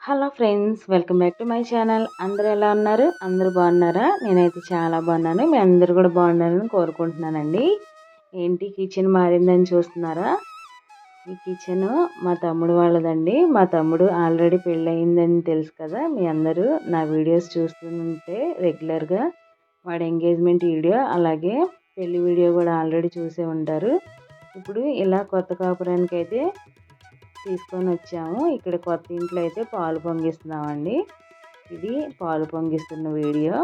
Hello friends, welcome back to my channel. అందరూ ఎలా ఉన్నారు? అందరూ బాగున్నారా? నేనైతే చాలా బాగున్నాను. మీ అందరూ కూడా బాగున్నారని కోరుకుంటున్నానండి. ఏంటి కిచెన్ మారిందని చూస్తున్నారా? ఈ కిచెన్ మా తమ్ముడు వాళ్ళదండి. మా తమ్ముడు ఆల్రెడీ పెళ్ళయిందని తెలుసు కదా, మీ అందరూ నా వీడియోస్ చూస్తుంటే రెగ్యులర్గా వాడి ఎంగేజ్మెంట్ వీడియో అలాగే పెళ్లి వీడియో కూడా ఆల్రెడీ చూసే ఉంటారు. ఇప్పుడు ఇలా కొత్త కాపురానికి అయితే తీసుకొని వచ్చాము. ఇక్కడ కొత్త ఇంట్లో అయితే పాలు పొంగిస్తున్నామండి. ఇది పాలు పొంగిస్తున్న వీడియో,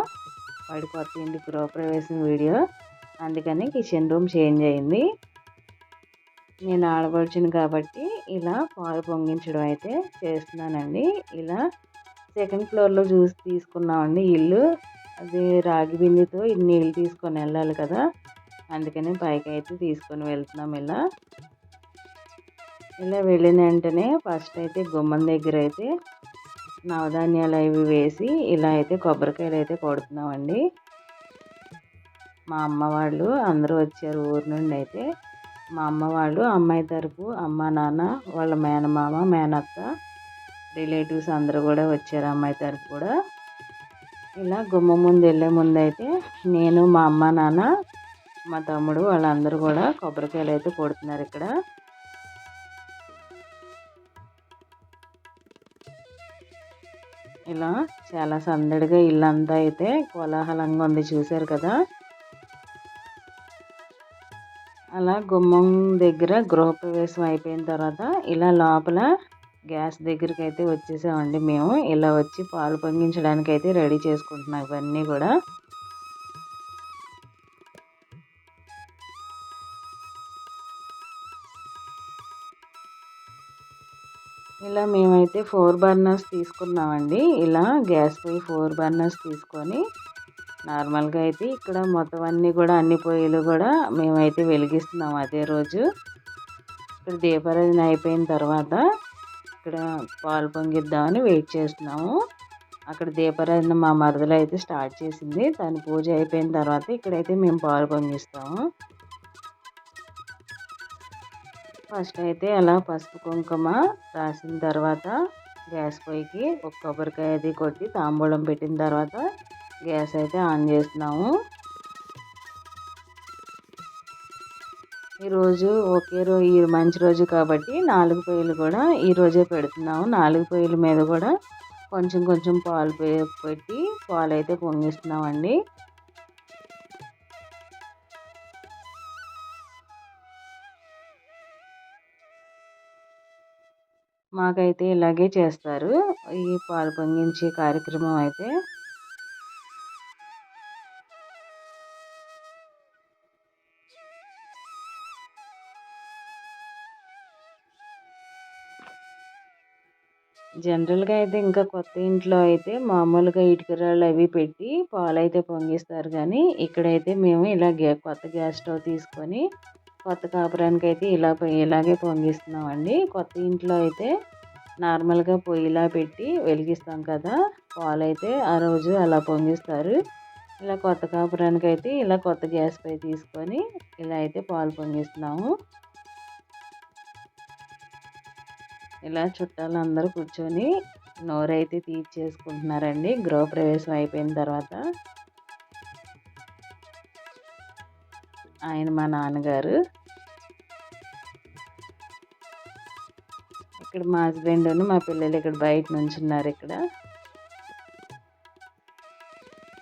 వాడి కొత్త ఇంటి గృహప్రవేశం వీడియో. అందుకని కిచెన్ రూమ్ చేంజ్ అయింది. నేను ఆడపడుచును కాబట్టి ఇలా పాలు పొంగించడం అయితే చేస్తున్నానండి. ఇలా సెకండ్ ఫ్లోర్లో చూసి తీసుకున్నామండి ఇల్లు. అది రాగి బిందెతో నీళ్ళు తీసుకొని వెళ్ళాలి కదా, అందుకని పైకి అయితే తీసుకొని వెళ్తున్నాం. ఇలా వెళ్ళిన వెంటనే ఫస్ట్ అయితే గుమ్మం దగ్గర అయితే నవధాన్యాలు అవి వేసి ఇలా అయితే కొబ్బరికాయలు అయితే కొడుతున్నామండి. మా అమ్మ వాళ్ళు అందరూ వచ్చారు ఊరు నుండి. అయితే మా అమ్మ వాళ్ళు అమ్మాయి తరపు అమ్మ నాన్న వాళ్ళ మేనమామ మేనత్త రిలేటివ్స్ అందరూ కూడా వచ్చారు, అమ్మాయి తరపు కూడా. ఇలా గుమ్మం ముందు వెళ్ళే ముందు అయితే నేను మా అమ్మ నాన్న మా తమ్ముడు వాళ్ళందరూ కూడా కొబ్బరికాయలు అయితే కొడుతున్నారు. ఇక్కడ ఇలా చాలా సందడిగా ఇల్లంతా అయితే కోలాహలంగా ఉంది, చూశారు కదా. అలా గుమ్మం దగ్గర గృహప్రవేశం అయిపోయిన తర్వాత ఇలా లోపల గ్యాస్ దగ్గరికి అయితే వచ్చేసామండి. మేము ఇలా వచ్చి పాలు పొంగించడానికి అయితే రెడీ చేసుకుంటున్నాం ఇవన్నీ కూడా. ఇలా మేమైతే 4 బర్నర్స్ తీసుకున్నామండి. ఇలా గ్యాస్ పై 4 బర్నర్స్ తీసుకొని నార్మల్గా అయితే ఇక్కడ మొత్తం అన్నీ కూడా అన్ని పొయ్యిలు కూడా మేమైతే వెలిగిస్తున్నాము అదే రోజు. ఇక్కడ దీపారాధన అయిపోయిన తర్వాత ఇక్కడ పాలు పొంగిద్దామని వెయిట్ చేస్తున్నాము. అక్కడ దీపారాధన మా మరదలు అయితే స్టార్ట్ చేసింది. తన పూజ అయిపోయిన తర్వాత ఇక్కడైతే మేము పాలు పొంగిస్తాము. ఫస్ట్ అయితే అలా పసుపు కుంకుమ రాసిన తర్వాత గ్యాస్ పొయ్యికి ఒక కొబ్బరికాయ అది కొట్టి తాంబూలం పెట్టిన తర్వాత గ్యాస్ అయితే ఆన్ చేస్తున్నాము. ఈరోజు ఈ మంచి రోజు కాబట్టి 4 పొయ్యిలు కూడా ఈరోజే పెడుతున్నాము. 4 పొయ్యిల మీద కూడా కొంచెం కొంచెం పాలు పెట్టి పాలు అయితే పొంగిస్తున్నామండి. మాకైతే ఇలాగే చేస్తారు ఈ పాలు పొంగించే కార్యక్రమం అయితే. జనరల్గా అయితే ఇంకా కొత్త ఇంట్లో అయితే మామూలుగా ఇటుకరాళ్ళు అవి పెట్టి పాలు అయితే పొంగిస్తారు, కానీ ఇక్కడైతే మేము ఇలా కొత్త గ్యాస్ స్టవ్ తీసుకొని కొత్త కాపురానికి అయితే ఇలాగే పొంగిస్తున్నామండి. కొత్త ఇంట్లో అయితే నార్మల్గా పొయ్యిలా పెట్టి వెలిగిస్తాం కదా, పాలు అయితే ఆ రోజు అలా పొంగిస్తారు. ఇలా కొత్త కాపురానికి అయితే ఇలా కొత్త గ్యాస్ పై తీసుకొని ఇలా అయితే పాలు పొంగిస్తున్నాము. ఇలా చుట్టాలు అందరూ కూర్చొని నోరైతే తీర్చేసుకుంటున్నారండి గృహప్రవేశం అయిపోయిన తర్వాత. ఆయన మా నాన్నగారు. ఇక్కడ మా హస్బెండ్ మా పిల్లలు ఇక్కడ బయట నుంచున్నారు. ఇక్కడ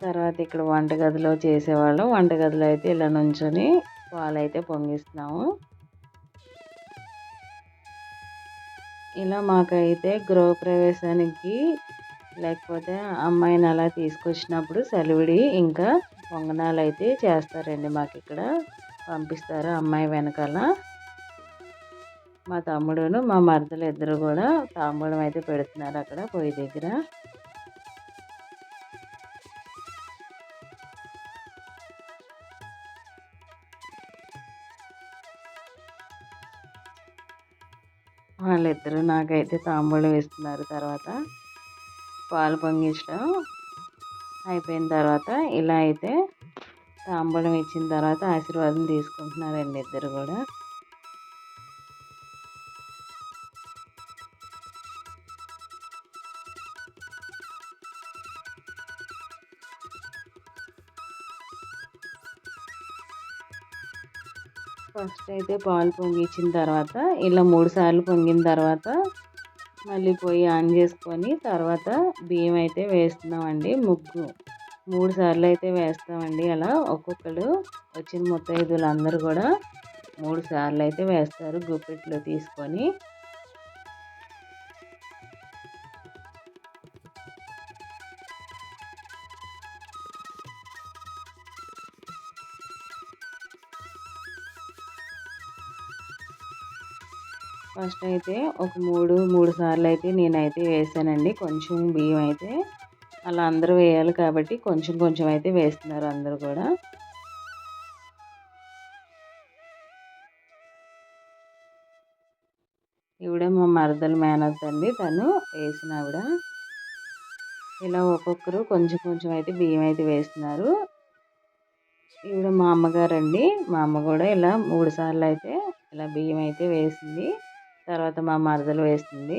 తర్వాత ఇక్కడ వంటగదిలో చేసేవాళ్ళం. వంటగదిలో అయితే ఇలా నుంచొని పాలైతే పొంగిస్తున్నాము. ఇలా మాకైతే గృహప్రవేశానికి లేకపోతే అమ్మాయిని అలా తీసుకొచ్చినప్పుడు సెలవిడి ఇంకా పొంగనాలు అయితే చేస్తారండి. మాకు ఇక్కడ పంపిస్తారు అమ్మాయి వెనకాల. మా తమ్ముడును మా మరదలు ఇద్దరు కూడా తాంబూలం అయితే పెడుతున్నారు అక్కడ పొయ్యి దగ్గర. వాళ్ళిద్దరూ నాకైతే తాంబూలం ఇస్తున్నారు. తర్వాత పాలు పొంగించడం అయిపోయిన తర్వాత ఇలా అయితే తాంబూలం ఇచ్చిన తర్వాత ఆశీర్వాదం తీసుకుంటున్నారండి ఇద్దరు కూడా. ఫస్ట్ అయితే పాలు పొంగిచ్చిన తర్వాత ఇలా 3 సార్లు పొంగిన తర్వాత మళ్ళీ పొయ్యి ఆన్ చేసుకొని తర్వాత బియ్యం అయితే వేస్తున్నామండి. 3 సార్లు అయితే వేస్తామండి. అలా ఒక్కొక్కరు వచ్చిన ముత్తైదువులందరూ కూడా 3 సార్లు అయితే వేస్తారు గుప్పెట్లో తీసుకొని. ఫస్ట్ అయితే ఒక 3 సార్లు అయితే నేనైతే వేసానండి. కొంచెం బియ్యం అయితే అలా అందరూ వేయాలి కాబట్టి కొంచెం కొంచెం అయితే వేస్తున్నారు అందరూ కూడా. ఈవిడ మా మరదల మేనత్తండి, తను వేసిన ఆవిడ. ఇలా ఒక్కొక్కరు కొంచెం కొంచెం అయితే బియ్యం అయితే వేస్తున్నారు. ఈవిడ మా అమ్మగారండి. మా అమ్మ కూడా ఇలా 3 సార్లు అయితే ఇలా బియ్యం అయితే వేసింది. తర్వాత మా మరదలు వేస్తుంది.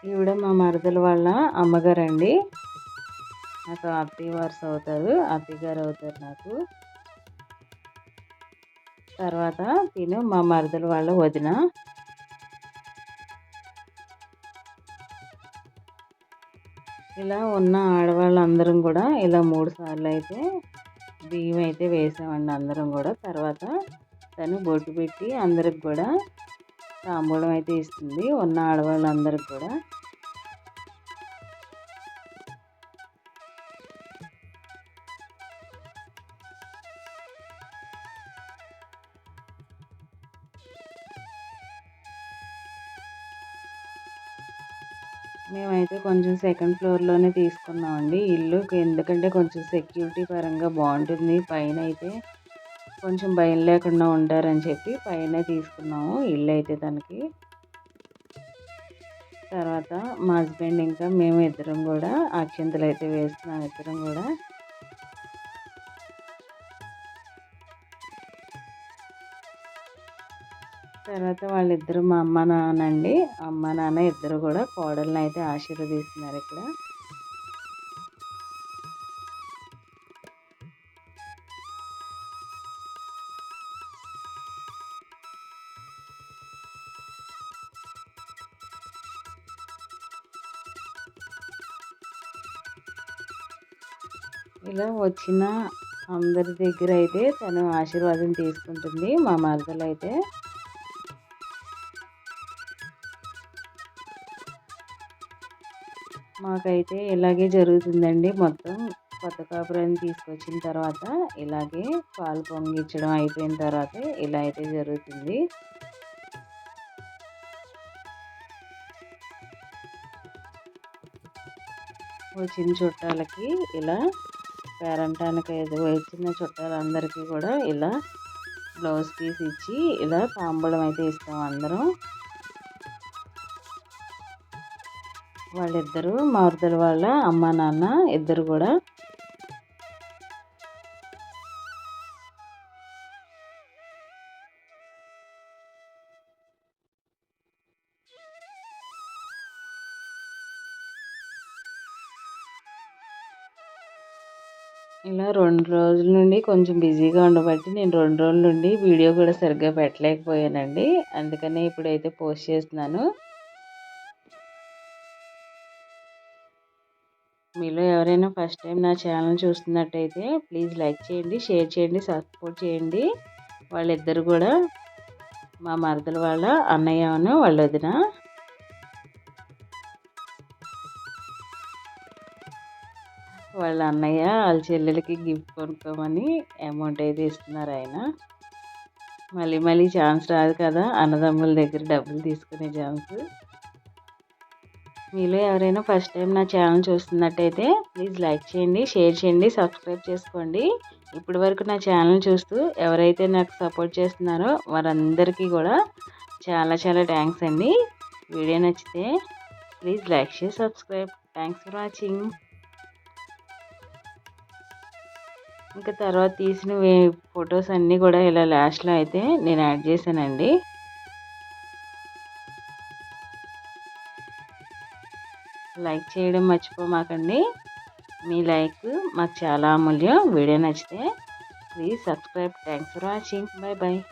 ఈవిడ మా మరదలు వాళ్ళ అమ్మగారండి. నాకు అత్తయ్య వరుస అవుతారు, అత్తయ్య గారు అవుతారు నాకు. తర్వాత తిను మా మరదలు వాళ్ళ వదిన. ఇలా ఉన్న ఆడవాళ్ళందరం కూడా ఇలా 3 సార్లు అయితే బియ్యం అయితే వేసామండి అందరం కూడా. తర్వాత తను బొట్టు పెట్టి అందరికి కూడా తాంబూలం అయితే ఇస్తుంది, ఉన్న ఆడవాళ్ళందరికి కూడా. మేమైతే కొంచెం సెకండ్ ఫ్లోర్లోనే తీసుకున్నామండి ఇల్లు. ఎందుకంటే కొంచెం సెక్యూరిటీ పరంగా బాగుంటుంది. పైన అయితే కొంచెం భయం లేకుండా ఉంటారని చెప్పి పైన తీసుకున్నాము ఇల్లు అయితే తనకి. తర్వాత మా హస్బెండ్ ఇంకా మేము ఇద్దరం కూడా అక్షింతలు అయితే వేస్తున్నాం ఇద్దరం కూడా. తర్వాత వాళ్ళిద్దరు మా అమ్మ నాన్న అండి. అమ్మ నాన్న ఇద్దరు కూడా కోడల్ని అయితే ఆశీర్వదిస్తున్నారు ఇక్కడ. ఇలా వచ్చిన అందరి దగ్గర అయితే తను ఆశీర్వాదం తీసుకుంటుంది మా మరదలు అయితే. మాకైతే ఇలాగే జరుగుతుందండి. మొత్తం కొత్త కాపురాన్ని తీసుకొచ్చిన తర్వాత ఇలాగే పాలు పొంగించడం అయిపోయిన తర్వాత ఇలా అయితే జరుగుతుంది. వచ్చిన చుట్టాలకి ఇలా పేరంటానికి వచ్చిన చుట్టాలందరికీ కూడా ఇలా బ్లౌజ్ పీస్ ఇచ్చి ఇలా తాంబూలం అయితే ఇస్తాం అందరం. వాళ్ళిద్దరూ మా మరదల వాళ్ళ అమ్మ నాన్న ఇద్దరు కూడా. ఇలా 2 రోజుల నుండి కొంచెం బిజీగా ఉండబట్టి నేను 2 రోజుల నుండి వీడియో కూడా సరిగ్గా పెట్టలేకపోయానండి. అందుకనే ఇప్పుడైతే పోస్ట్ చేస్తున్నాను. మీలో ఎవరైనా ఫస్ట్ టైం నా ఛానల్ చూస్తున్నట్టయితే ప్లీజ్ లైక్ చేయండి, షేర్ చేయండి, సపోర్ట్ చేయండి. వాళ్ళిద్దరు కూడా మా మరదల వాళ్ళ అన్నయ్యను వాళ్ళ వదిన. వాళ్ళ అన్నయ్య వాళ్ళ చెల్లెలకి గిఫ్ట్ కొనుక్కోమని అమౌంట్ అయితే ఇస్తున్నారు ఆయన. మళ్ళీ మళ్ళీ ఛాన్స్ రాదు కదా అన్నదమ్ముల దగ్గర డబ్బులు తీసుకునే ఛాన్స్. మీలో ఎవరైనా ఫస్ట్ టైం నా ఛానల్ చూస్తున్నట్టయితే ప్లీజ్ లైక్ చేయండి, షేర్ చేయండి, సబ్స్క్రైబ్ చేసుకోండి. ఇప్పటి వరకు నా ఛానల్ చూస్తూ ఎవరైతే నాకు సపోర్ట్ చేస్తున్నారో వారందరికీ కూడా చాలా చాలా థ్యాంక్స్ అండి. వీడియో నచ్చితే please like share subscribe. Thanks for watching. ఇంకా తర్వాత తీసిన ఫొటోస్ అన్నీ కూడా ఇలా లాస్ట్లో అయితే నేను యాడ్ చేశానండి. లైక్ చేయడం మర్చిపోమాకండి. మీ లైక్ మాకు చాలా అమూల్యం. వీడియో నచ్చితే please subscribe. Thanks for watching. By by.